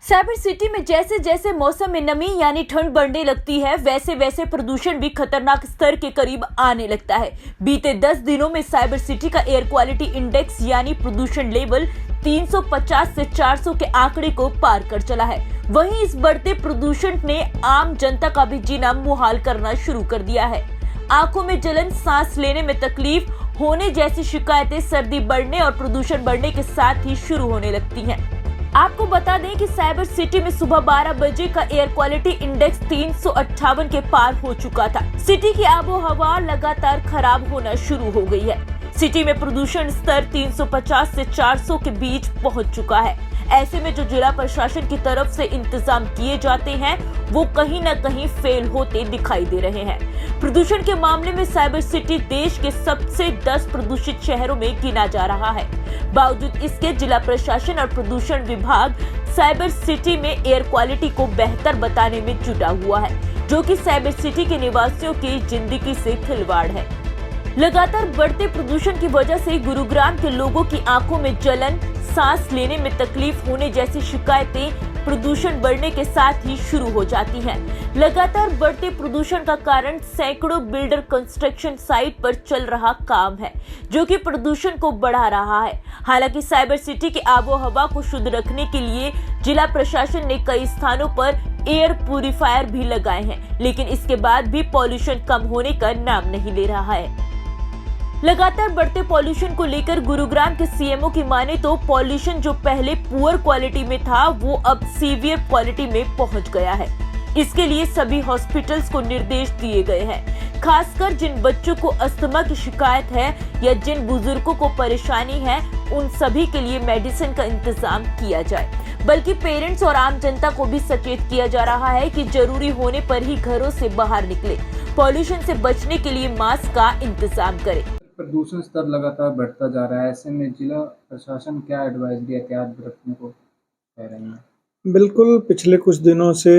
Cyber city में जैसे जैसे मौसम में नमी यानी ठंड बढ़ने लगती है, वैसे वैसे प्रदूषण भी खतरनाक स्तर के करीब आने लगता है। बीते 10 दिनों में साइबर सिटी का एयर क्वालिटी इंडेक्स यानी प्रदूषण लेवल 350 से 400 के आंकड़े को पार कर चला है। वहीं इस बढ़ते प्रदूषण ने आम जनता का भी जीना मुहाल करना शुरू कर दिया है। आंखों में जलन, सांस लेने में तकलीफ होने जैसी शिकायतें सर्दी बढ़ने और प्रदूषण बढ़ने के साथ ही शुरू होने लगती हैं। आपको बता दें कि साइबर सिटी में सुबह 12 बजे का एयर क्वालिटी इंडेक्स 358 के पार हो चुका था। सिटी की आबो हवा लगातार खराब होना शुरू हो गई है। सिटी में प्रदूषण स्तर 350 से 400 के बीच पहुंच चुका है। ऐसे में जो जिला प्रशासन की तरफ से इंतजाम किए जाते हैं वो कहीं न कहीं फेल होते दिखाई दे रहे हैं। प्रदूषण के मामले में साइबर सिटी देश के सबसे 10 प्रदूषित शहरों में गिना जा रहा है। बावजूद इसके जिला प्रशासन और प्रदूषण विभाग साइबर सिटी में एयर क्वालिटी को बेहतर बताने में जुटा हुआ है, जो कि साइबर सिटी के निवासियों की जिंदगी से खिलवाड़ है। लगातार बढ़ते प्रदूषण की वजह से गुरुग्राम के लोगों की आंखों में जलन, सांस लेने में तकलीफ होने जैसी शिकायतें प्रदूषण बढ़ने के साथ ही शुरू हो जाती हैं। लगातार बढ़ते प्रदूषण का कारण सैकड़ों बिल्डर कंस्ट्रक्शन साइट पर चल रहा काम है, जो कि प्रदूषण को बढ़ा रहा है। हालांकि साइबर सिटी की आबो हवा को शुद्ध रखने के लिए जिला प्रशासन ने कई स्थानों पर एयर प्यूरिफायर भी लगाए हैं, लेकिन इसके बाद भी पॉल्यूशन कम होने का नाम नहीं ले रहा है। लगातार बढ़ते पॉल्यूशन को लेकर गुरुग्राम के सीएमओ की माने तो पॉल्यूशन जो पहले पुअर क्वालिटी में था वो अब सीवियर क्वालिटी में पहुंच गया है। इसके लिए सभी हॉस्पिटल्स को निर्देश दिए गए हैं। खासकर जिन बच्चों को अस्थमा की शिकायत है या जिन बुजुर्गों को परेशानी है, उन सभी के लिए मेडिसिन का इंतजाम किया जाए। बल्कि पेरेंट्स और आम जनता को भी सचेत किया जा रहा है कि जरूरी होने पर ही घरों से बाहर निकले। पॉल्यूशन से बचने के लिए मास्क का इंतजाम करें। प्रदूषण स्तर लगातार बढ़ता जा रहा है, ऐसे में जिला प्रशासन क्या एडवाइजरी एहतियात बरतने को कह रही है? बिल्कुल, पिछले कुछ दिनों से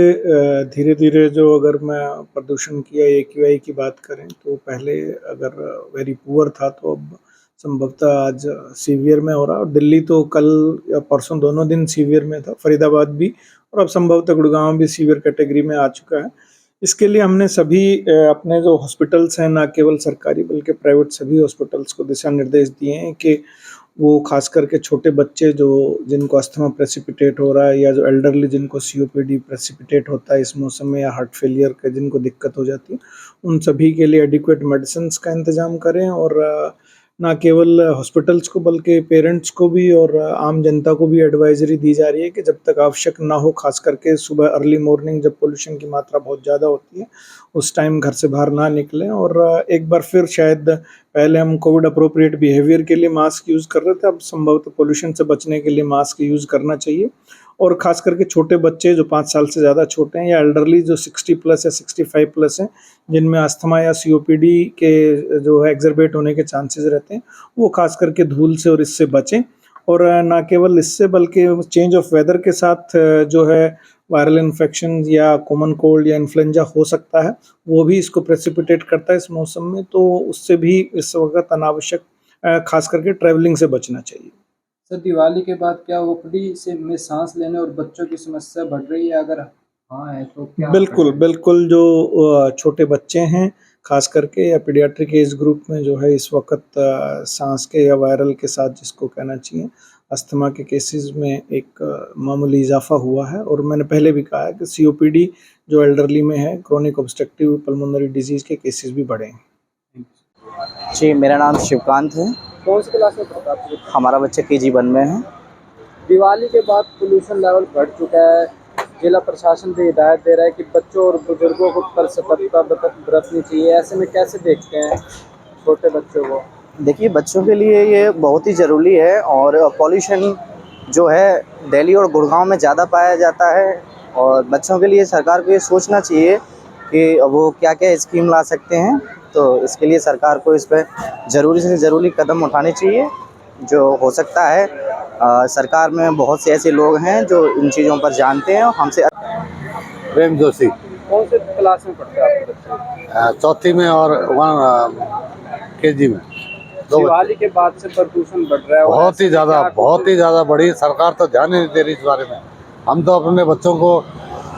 धीरे धीरे जो अगर मैं प्रदूषण की या AQI की बात करें तो पहले अगर वेरी पुअर था तो अब संभवतः आज सीवियर में हो रहा। और दिल्ली तो कल या परसों दोनों दिन सीवियर में था, फरीदाबाद भी, और अब संभवतः गुड़गांव भी सीवियर कैटेगरी में आ चुका है। इसके लिए हमने सभी अपने जो हॉस्पिटल्स हैं, ना केवल सरकारी बल्कि प्राइवेट सभी हॉस्पिटल्स को दिशा निर्देश दिए हैं कि वो खास करके छोटे बच्चे जो जिनको अस्थमा प्रेसिपिटेट हो रहा है या जो एल्डरली जिनको COPD प्रेसिपिटेट होता है इस मौसम में, या हार्ट फेलियर के जिनको दिक्कत हो जाती है, उन सभी के लिए एडिक्वेट मेडिसिन का इंतजाम करें। और ना केवल हॉस्पिटल्स को बल्कि पेरेंट्स को भी और आम जनता को भी एडवाइजरी दी जा रही है कि जब तक आवश्यक ना हो, खास करके सुबह अर्ली मॉर्निंग जब पोल्यूशन की मात्रा बहुत ज़्यादा होती है उस टाइम घर से बाहर ना निकलें। और एक बार फिर शायद पहले हम कोविड अप्रोप्रिएट बिहेवियर के लिए मास्क यूज़ कर रहे थे, अब संभवतः पोल्यूशन से बचने के लिए मास्क यूज़ करना चाहिए। और ख़ास करके छोटे बच्चे जो 5 साल से ज़्यादा छोटे हैं या एल्डरली जो 60 प्लस या 65 प्लस हैं, जिनमें अस्थमा या COPD के जो है एग्जर्बेट होने के चांसेस रहते हैं, वो खास करके धूल से और इससे बचें। और ना केवल इससे बल्कि चेंज ऑफ वेदर के साथ जो है वायरल इन्फेक्शन या कॉमन कोल्ड या इन्फ्लुएंजा हो सकता है, वो भी इसको प्रेसिपिटेट करता है इस मौसम में, तो उससे भी इस वक्त अनावश्यक खास करके ट्रैवलिंग से बचना चाहिए। सर, दिवाली के बाद क्या OPD से में सांस लेने और बच्चों की समस्या बढ़ रही है? अगर हाँ है तो क्या? बिल्कुल जो छोटे बच्चे हैं खास करके या पीडियाट्रिक एज ग्रुप में जो है इस वक्त सांस के या वायरल के साथ जिसको कहना चाहिए अस्थमा के केसेस में एक मामूली इजाफा हुआ है। और मैंने पहले भी कहा है कि COPD जो एल्डरली में है, क्रोनिक ऑब्स्ट्रक्टिव पल्मोनरी डिजीज के केसेस भी बढ़े हैं। जी, मेरा नाम शिवकांत है। कौन सी क्लास में पढ़ता है? हमारा बच्चा KG1 में है। दिवाली के बाद पोल्यूशन लेवल बढ़ चुका है, जिला प्रशासन भी हिदायत दे रहा है कि बच्चों और बुजुर्गों को पर सतर्कता बरतनी चाहिए। ऐसे में कैसे देखते हैं छोटे बच्चों को? देखिए, बच्चों के लिए ये बहुत ही ज़रूरी है। और पॉल्यूशन जो है दिल्ली और गुड़गांव में ज़्यादा पाया जाता है, और बच्चों के लिए सरकार को ये सोचना चाहिए कि वो क्या क्या स्कीम ला सकते हैं। तो इसके लिए सरकार को इस पर ज़रूरी से ज़रूरी कदम उठाने चाहिए जो हो सकता है। सरकार में बहुत से ऐसे लोग हैं जो इन चीज़ों पर जानते हैं। हमसे प्रेम जोशी। कौन से क्लास में पढ़ते हैं आपके बच्चे? चौथी में और KG में। दिवाली के बाद से प्रदूषण बढ़ रहा है, बहुत ही ज़्यादा बढ़ी। सरकार तो ध्यान ही नहीं दे रही इस बारे में। हम तो अपने बच्चों को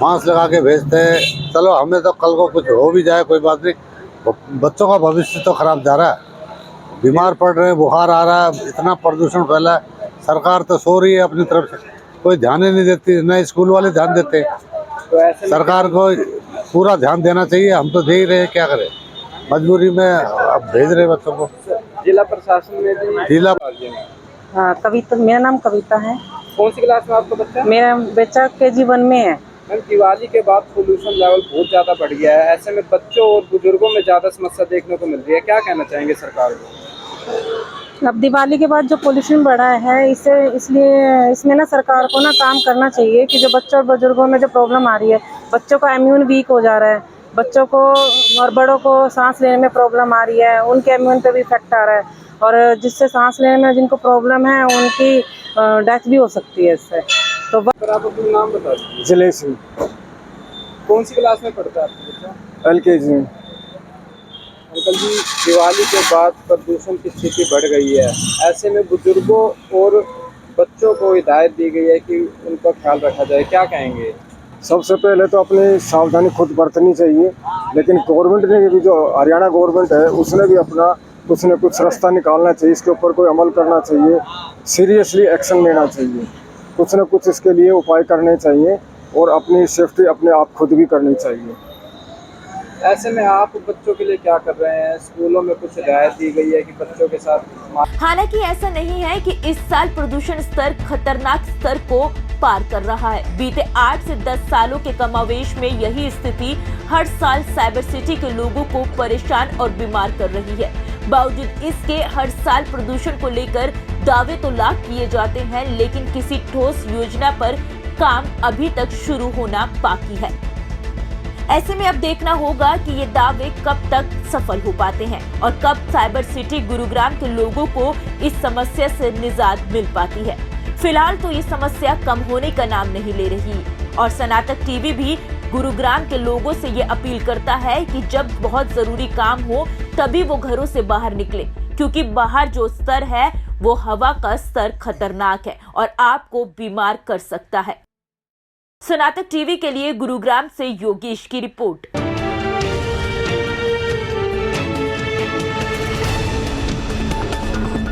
मास्क लगा के भेजते हैं। चलो हमें तो कल को कुछ हो भी जाए कोई बात नहीं, बच्चों का भविष्य तो खराब जा रहा है, बीमार पड़ रहे हैं, बुखार आ रहा है, इतना प्रदूषण फैला है। सरकार तो सो रही है अपनी तरफ से, कोई ध्यान ही नहीं देती, न स्कूल वाले ध्यान देते। तो ऐसे में सरकार को पूरा ध्यान देना चाहिए, हम तो दे ही रहे हैं, क्या करें, मजबूरी में अब भेज रहे बच्चों को। जिला प्रशासन में भी जिला हाँ, कविता, मेरा नाम कविता है। कौन सी क्लास में आपका बच्चा? मेरा बच्चा KG1 में है। मैम, दिवाली के बाद पोल्यूशन लेवल बहुत ज़्यादा बढ़ गया है, ऐसे में बच्चों और बुजुर्गों में ज़्यादा समस्या देखने को मिल रही है, क्या कहना चाहेंगे सरकार को? अब दिवाली के बाद जो पोल्यूशन बढ़ा है, इसलिए इसमें ना सरकार को ना काम करना चाहिए कि जो बच्चों और बुजुर्गों में जो प्रॉब्लम आ रही है, बच्चों का इम्यून वीक हो जा रहा है, बच्चों को और बड़ों को सांस लेने में प्रॉब्लम आ रही है, उनके इम्यून पे भी इफेक्ट आ रहा है, और जिससे सांस लेने में जिनको प्रॉब्लम है उनकी डेथ भी हो सकती है इससे। तो सर, आप अपना नाम बता दीजिए। जले सिंह, कौन सी क्लास में पढ़ता है आपका बच्चा? LKG। अंकल जी, दिवाली के बाद प्रदूषण की स्थिति बढ़ गई है, ऐसे में बुजुर्गों और बच्चों को हिदायत दी गई है कि उनका ख्याल रखा जाए, क्या कहेंगे? सबसे पहले तो अपनी सावधानी खुद बरतनी चाहिए, लेकिन गवर्नमेंट ने भी, जो हरियाणा गवर्नमेंट है, उसने भी अपना कुछ न कुछ रास्ता निकालना चाहिए, इसके ऊपर कोई अमल करना चाहिए, सीरियसली एक्शन लेना चाहिए, कुछ न कुछ इसके लिए उपाय करने चाहिए और अपनी सेफ्टी अपने आप खुद भी करनी चाहिए। ऐसे में आप बच्चों के लिए क्या कर रहे हैं? स्कूलों में कुछ हिदायत दी गई है कि बच्चों के साथ? हालांकि ऐसा नहीं है कि इस साल प्रदूषण स्तर खतरनाक स्तर को पार कर रहा है। बीते 8 से 10 सालों के कमावेश में यही स्थिति हर साल साइबर सिटी के लोगों को परेशान और बीमार कर रही है। बावजूद इसके हर साल प्रदूषण को लेकर दावे तो लाख किए जाते हैं, लेकिन किसी ठोस योजना पर काम अभी तक शुरू होना बाकी है। ऐसे में अब देखना होगा कि ये दावे कब तक सफल हो पाते हैं और कब साइबर सिटी गुरुग्राम के लोगों को इस समस्या से निजात मिल पाती है। फिलहाल तो ये समस्या कम होने का नाम नहीं ले रही और सनातक टीवी भी गुरुग्राम के लोगों से ये अपील करता है कि जब बहुत जरूरी काम हो तभी वो घरों से बाहर निकले, क्योंकि बाहर जो स्तर है वो हवा का स्तर खतरनाक है और आपको बीमार कर सकता है। सनातक टीवी के लिए गुरुग्राम से योगेश की रिपोर्ट।